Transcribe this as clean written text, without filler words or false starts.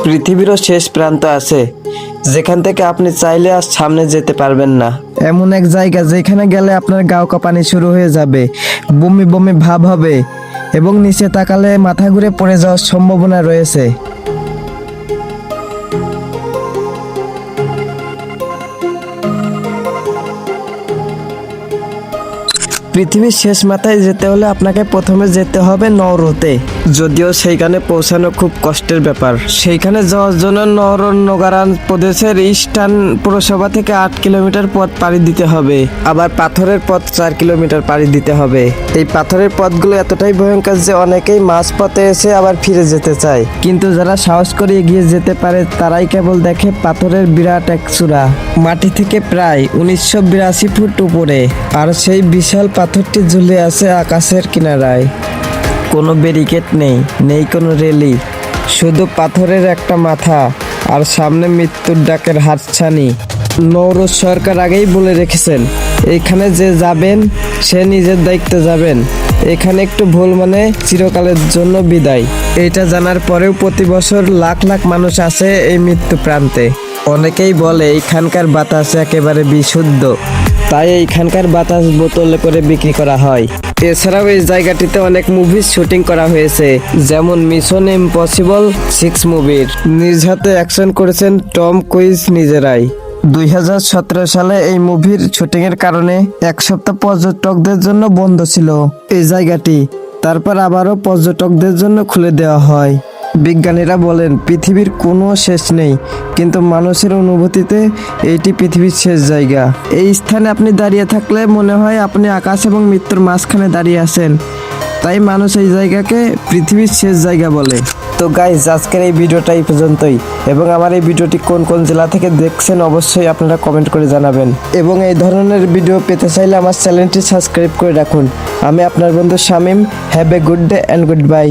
পৃথিবীরও শেষ প্রান্ত আছে যেখান থেকে আপনি চাইলে আর সামনে যেতে পারবেন না। এমন এক জায়গা যেখানে গেলে আপনার গাও কাঁপানি শুরু হয়ে যাবে, বমি বমি ভাব হবে এবং নিচে তাকালে মাথা ঘুরে পড়ে যাওয়ার সম্ভাবনা রয়েছে। পৃথিবীর শেষ মাথায় যেতে হলে আপনাকে প্রথমে যেতে হবে নওরোতে। যদিও সেইখানে পৌঁছানো খুব কষ্টের ব্যাপার। সেইখানে যাওয়ার জন্য নগরান প্রদেশের ইস্টার্ন পৌরসভা থেকে 8 কিলোমিটার পথ পাড়ি দিতে হবে। আবার পাথরের পথ 4 কিলোমিটার পাড়ি দিতে হবে। এই পাথরের পথগুলো এতটাই ভয়ঙ্কর যে অনেকেই মাঝ পথে এসে আবার ফিরে যেতে চায়, কিন্তু যারা সাহস করে এগিয়ে যেতে পারে তারাই কেবল দেখে পাথরের বিরাট এক চূড়া, মাটি থেকে প্রায় 1982 ফুট উপরে। আর সেই বিশাল পাথরটি ঝুলে আছে আকাশের কিনারায়। কোনো ব্যারিকেড নেই, নেই কোনো রেলি, শুধু পাথরের একটা মাথা আর সামনে মৃত্যুর ডাকের হাতছানি। নওরোজ সরকার আগেই বলে রেখেছেন, এখানে যে যাবেন সে নিজের দায়িত্বে যাবেন। এখানে একটু ভুল মানে চিরকালের জন্য বিদায়। এটা জানার পরেও প্রতি বছর লাখ লাখ মানুষ আসে এই মৃত্যু প্রান্তে। অনেকেই বলে এইখানকার বাতাস একেবারে বিশুদ্ধ, তাই এইখানকার বাতাস বোতলে করে বিক্রি করা হয়। এছাড়াও এই জায়গাটিতে অনেক মুভির শুটিং করা হয়েছে, যেমন মিশন ইম্পসিবল 6 মুভির। নিজ হাতে অ্যাকশন করেছেন টম ক্রুজ নিজেরাই। 2017 সালে এই মুভির শুটিং এর কারণে এক সপ্তাহ পর্যটকদের জন্য বন্ধ ছিল এই জায়গাটি। তারপর আবারও পর্যটকদের জন্য খুলে দেওয়া হয়। বিজ্ঞানীরা বলেন পৃথিবীর কোনো শেষ নেই, কিন্তু মানুষের অনুভূতিতে এইটি পৃথিবীর শেষ জায়গা। এই স্থানে আপনি দাঁড়িয়ে থাকলে মনে হয় আপনি আকাশ এবং মৃত্যুর মাঝখানে দাঁড়িয়ে আছেন। তাই মানুষ এই জায়গাকে পৃথিবীর শেষ জায়গা বলে। তো গাইজ, আজকের এই ভিডিওটা এই পর্যন্তই। এবং আমার এই ভিডিওটি কোন কোন জেলা থেকে দেখছেন অবশ্যই আপনারা কমেন্ট করে জানাবেন। এবং এই ধরনের ভিডিও পেতে চাইলে আমার চ্যানেলটি সাবস্ক্রাইব করে রাখুন। আমি আপনার বন্ধু Shamim. Have a good day and good bye.